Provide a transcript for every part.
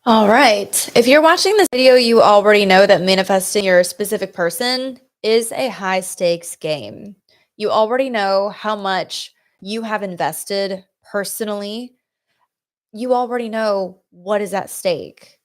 All right. If you're watching this video, you already know that manifesting your specific person is a high stakes game. You already know how much you have invested personally. You already know what is at stake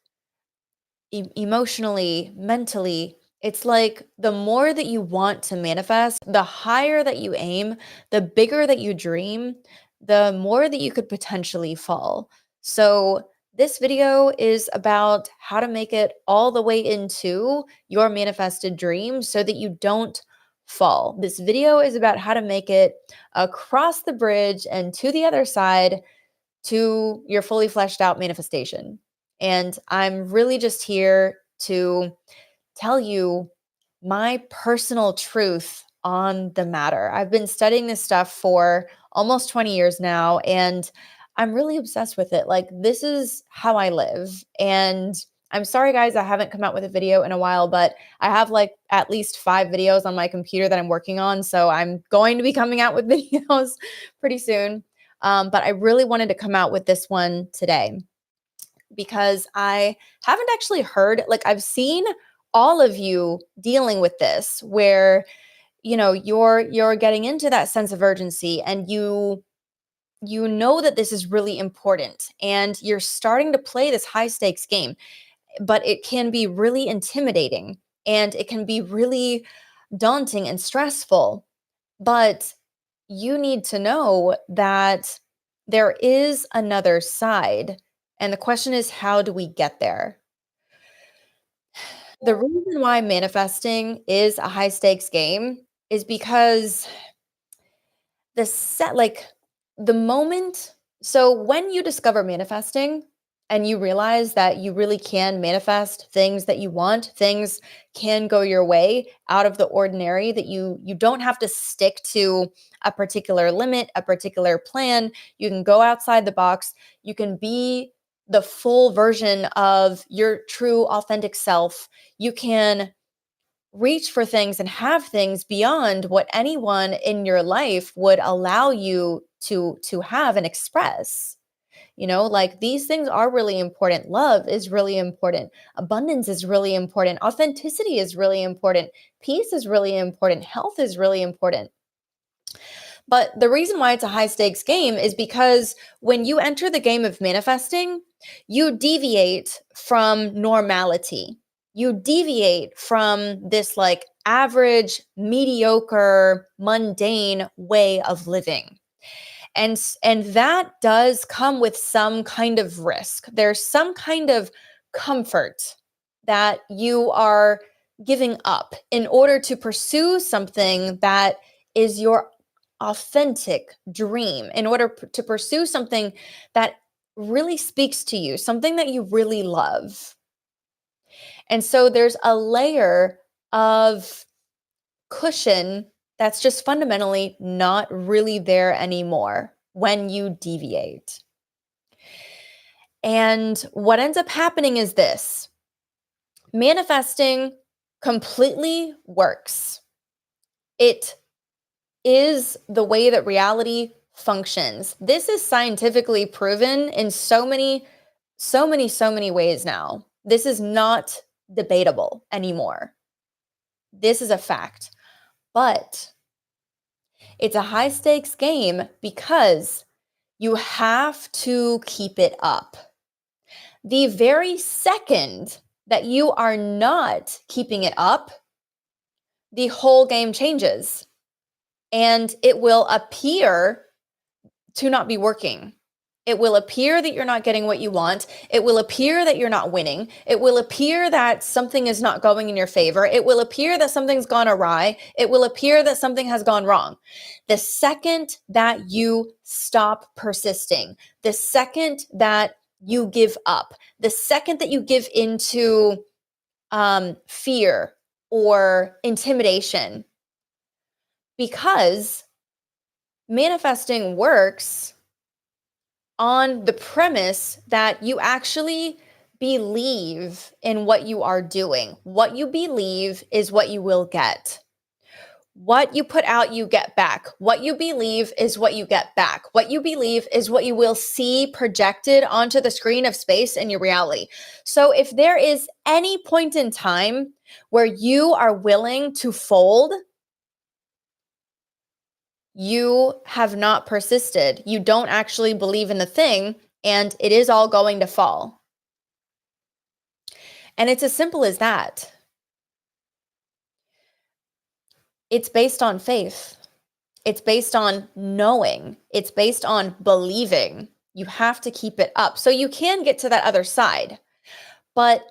emotionally, mentally. It's like the more that you want to manifest, the higher that you aim, the bigger that you dream, the more that you could potentially fall. So, this video is about how to make it all the way into your manifested dream so that you don't fall. This video is about how to make it across the bridge and to the other side to your fully fleshed out manifestation. And I'm really just here to tell you my personal truth on the matter. I've been studying this stuff for almost 20 years now, and I'm really obsessed with it. Like, this is how I live. And I'm sorry, guys, I haven't come out with a video in a while, but I have like at least 5 videos on my computer that I'm working on. So I'm going to be coming out with videos pretty soon. But I really wanted to come out with this one today because I haven't actually heard, like, I've seen all of you dealing with this where you're getting into that sense of urgency, and you know that this is really important, and you're starting to play this high stakes game, but it can be really intimidating and it can be really daunting and stressful. But you need to know that there is another side. And the question is, how do we get there? The reason why manifesting is a high stakes game is because the set, like the moment, so when you discover manifesting and you realize that you really can manifest things that you want, things can go your way out of the ordinary, that you don't have to stick to a particular limit, a particular plan. You can go outside the box. You can be the full version of your true authentic self. You can reach for things and have things beyond what anyone in your life would allow you to have and express. Like, these things are really important. Love is really important. Abundance is really important. Authenticity is really important. Peace is really important. Health is really important. But the reason why it's a high stakes game is because when you enter the game of manifesting, you deviate from normality. You deviate from this like average, mediocre, mundane way of living. And that does come with some kind of risk. There's some kind of comfort that you are giving up in order to pursue something that is your authentic dream, in order to pursue something that really speaks to you, something that you really love. And so there's a layer of cushion that's just fundamentally not really there anymore when you deviate. And what ends up happening is this: manifesting completely works. It is the way that reality functions. This is scientifically proven in so many ways now. This is not debatable anymore. This is a fact. But it's a high stakes game because you have to keep it up. The very second that you are not keeping it up, the whole game changes, and it will appear to not be working. It will appear that you're not getting what you want. It will appear that you're not winning. It will appear that something is not going in your favor. It will appear that something's gone awry. It will appear that something has gone wrong. The second that you stop persisting, the second that you give up, the second that you give into fear or intimidation, because manifesting works on the premise that you actually believe in what you are doing. What you believe is what you will get. What you put out, you get back. What you believe is what you get back. What you believe is what you will see projected onto the screen of space in your reality. So if there is any point in time where you are willing to fold, you have not persisted. You don't actually believe in the thing, and it is all going to fall. And it's as simple as that. It's based on faith. It's based on knowing. It's based on believing. You have to keep it up. So you can get to that other side. But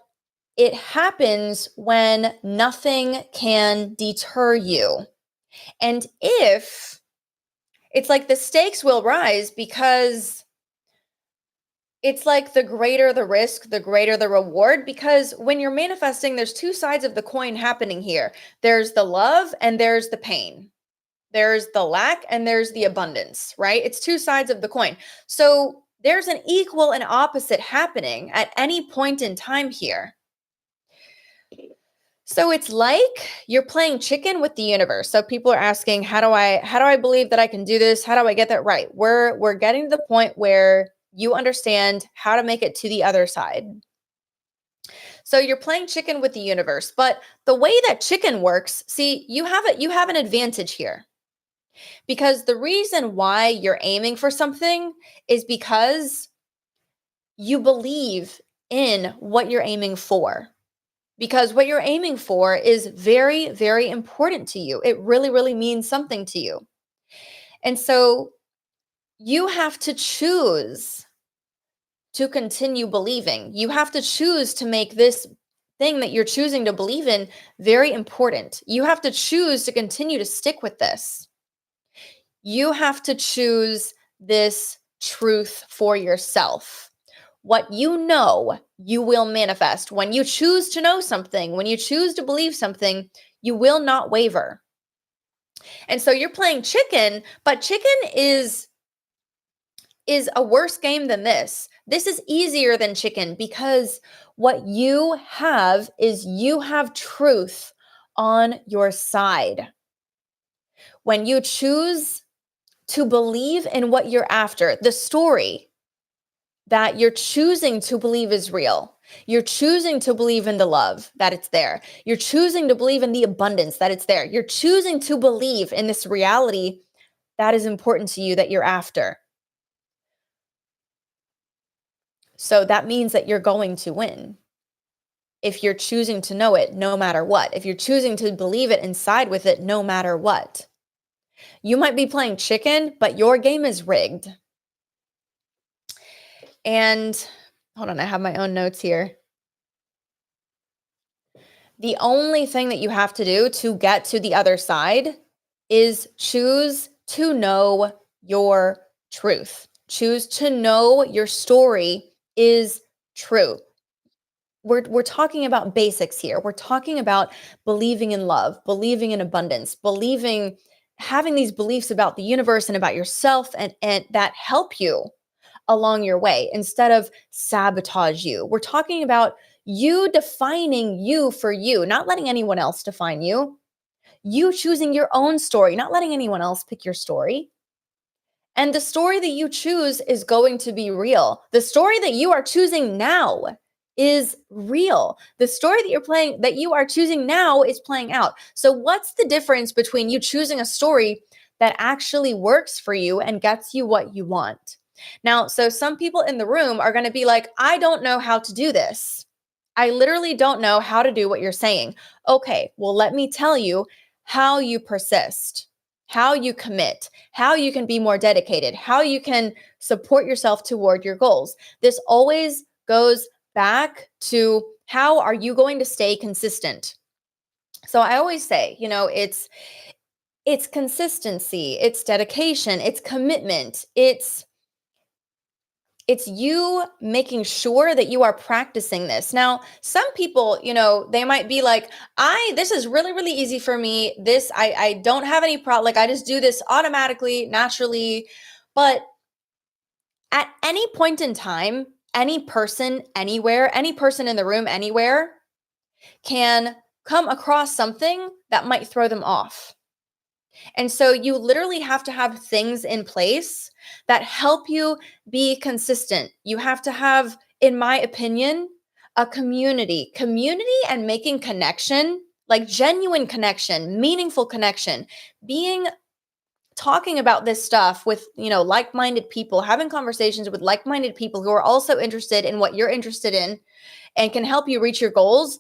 it happens when nothing can deter you. And if it's like the stakes will rise, because it's like the greater the risk, the greater the reward. Because when you're manifesting, there's two sides of the coin happening here. There's the love and there's the pain. There's the lack and there's the abundance, right? It's two sides of the coin. So there's an equal and opposite happening at any point in time here. So it's like you're playing chicken with the universe. So people are asking, how do I believe that I can do this? How do I get that right? We're getting to the point where you understand how to make it to the other side. So you're playing chicken with the universe, but the way that chicken works, see, you have an advantage here. Because the reason why you're aiming for something is because you believe in what you're aiming for. Because what you're aiming for is very, very important to you. It really, really means something to you. And so you have to choose to continue believing. You have to choose to make this thing that you're choosing to believe in very important. You have to choose to continue to stick with this. You have to choose this truth for yourself. What you know, you will manifest. When you choose to know something, when you choose to believe something, you will not waver. And so you're playing chicken, but chicken is a worse game than this. This is easier than chicken, because what you have is you have truth on your side. When you choose to believe in what you're after, the story that you're choosing to believe is real. You're choosing to believe in the love, that it's there. You're choosing to believe in the abundance, that it's there. You're choosing to believe in this reality that is important to you, that you're after. So that means that you're going to win. If you're choosing to know it, no matter what. If you're choosing to believe it and side with it, no matter what. You might be playing chicken, but your game is rigged. And hold on, I have my own notes here. The only thing that you have to do to get to the other side is choose to know your truth. Choose to know your story is true. We're talking about basics here. We're talking about believing in love, believing in abundance, having these beliefs about the universe and about yourself, and that help you along your way instead of sabotage you. We're talking about you defining you for you, not letting anyone else define you. You choosing your own story, not letting anyone else pick your story. And the story that you choose is going to be real. The story that you are choosing now is real. The story that you are choosing now is playing out. So what's the difference between you choosing a story that actually works for you and gets you what you want? Now, so some people in the room are going to be like, I don't know how to do this. I literally don't know how to do what you're saying. Okay, well, let me tell you how you persist, how you commit, how you can be more dedicated, how you can support yourself toward your goals. This always goes back to, how are you going to stay consistent? So I always say, it's consistency, it's dedication, it's commitment, it's you making sure that you are practicing this. Now, some people, they might be like, this is really, really easy for me. I don't have any problem. Like, I just do this automatically, naturally. But at any point in time, any person, anywhere, any person in the room, anywhere, can come across something that might throw them off. And so you literally have to have things in place that help you be consistent. You have to have, in my opinion, a community and making connection, like genuine connection, meaningful connection, being talking about this stuff with, like-minded people, having conversations with like-minded people who are also interested in what you're interested in and can help you reach your goals.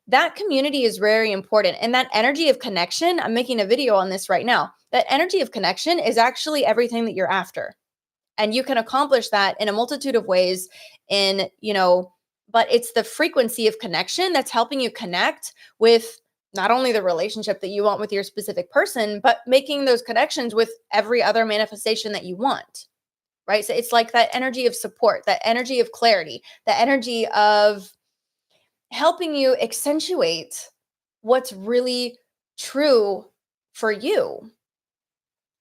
That community is very important. And that energy of connection, I'm making a video on this right now. That energy of connection is actually everything that you're after. And you can accomplish that in a multitude of ways but it's the frequency of connection that's helping you connect with not only the relationship that you want with your specific person, but making those connections with every other manifestation that you want, right? So it's like that energy of support, that energy of clarity, the energy of helping you accentuate what's really true for you,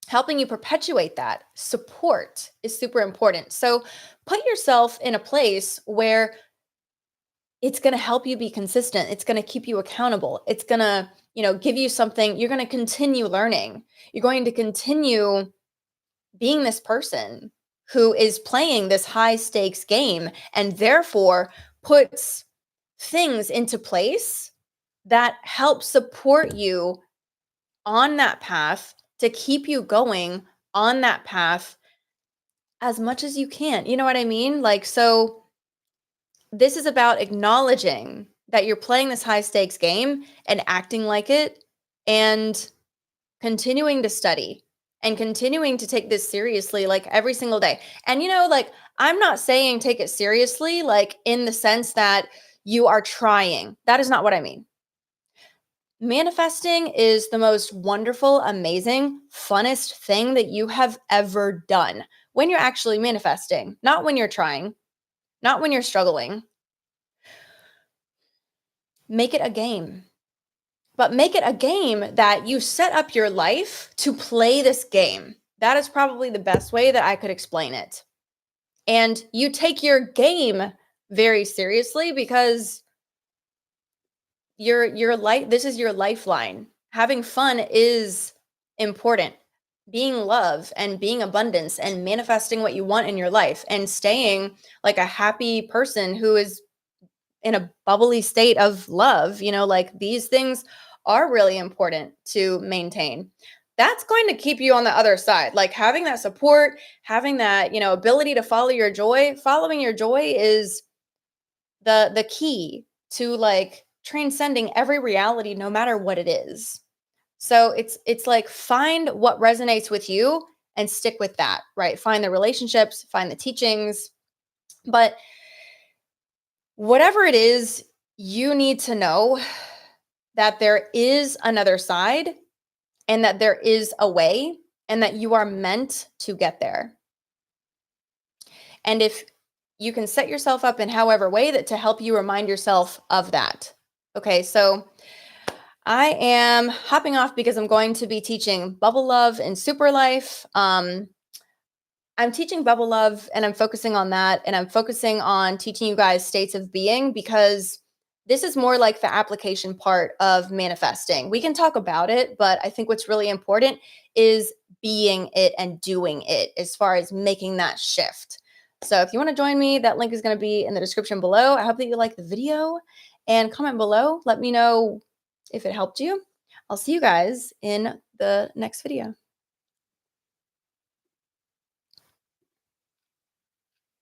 helping you perpetuate that. Support is super important. So put yourself in a place where it's going to help you be consistent. It's going to keep you accountable. It's going to, give you something. You're going to continue learning. You're going to continue being this person who is playing this high stakes game and therefore puts things into place that help support you on that path, to keep you going on that path as much as you can. You know what I mean? So this is about acknowledging that you're playing this high stakes game and acting like it, and continuing to study and continuing to take this seriously, like every single day. And, I'm not saying take it seriously, like in the sense that you are trying. That is not what I mean. Manifesting is the most wonderful, amazing, funnest thing that you have ever done when you're actually manifesting, not when you're trying, not when you're struggling. Make it a game, but make it a game that you set up your life to play this game. That is probably the best way that I could explain it. And you take your game very seriously because your life, this is your lifeline. Having fun is important. Being love and being abundance and manifesting what you want in your life and staying like a happy person who is in a bubbly state of love, like these things are really important to maintain. That's going to keep you on the other side. Like having that support, having that, ability to follow your joy. Following your joy is the key to like transcending every reality, no matter what it is. So it's like find what resonates with you and stick with that, right? Find the relationships, find the teachings, but whatever it is, you need to know that there is another side and that there is a way and that you are meant to get there. And if you can set yourself up in however way that to help you remind yourself of that. Okay, so I am hopping off because I'm going to be teaching Bubble Love and SuperLife. I'm teaching Bubble Love and I'm focusing on that. And I'm focusing on teaching you guys states of being because this is more like the application part of manifesting. We can talk about it, but I think what's really important is being it and doing it as far as making that shift. So if you want to join me, that link is going to be in the description below. I hope that you like the video and comment below. Let me know if it helped you. I'll see you guys in the next video.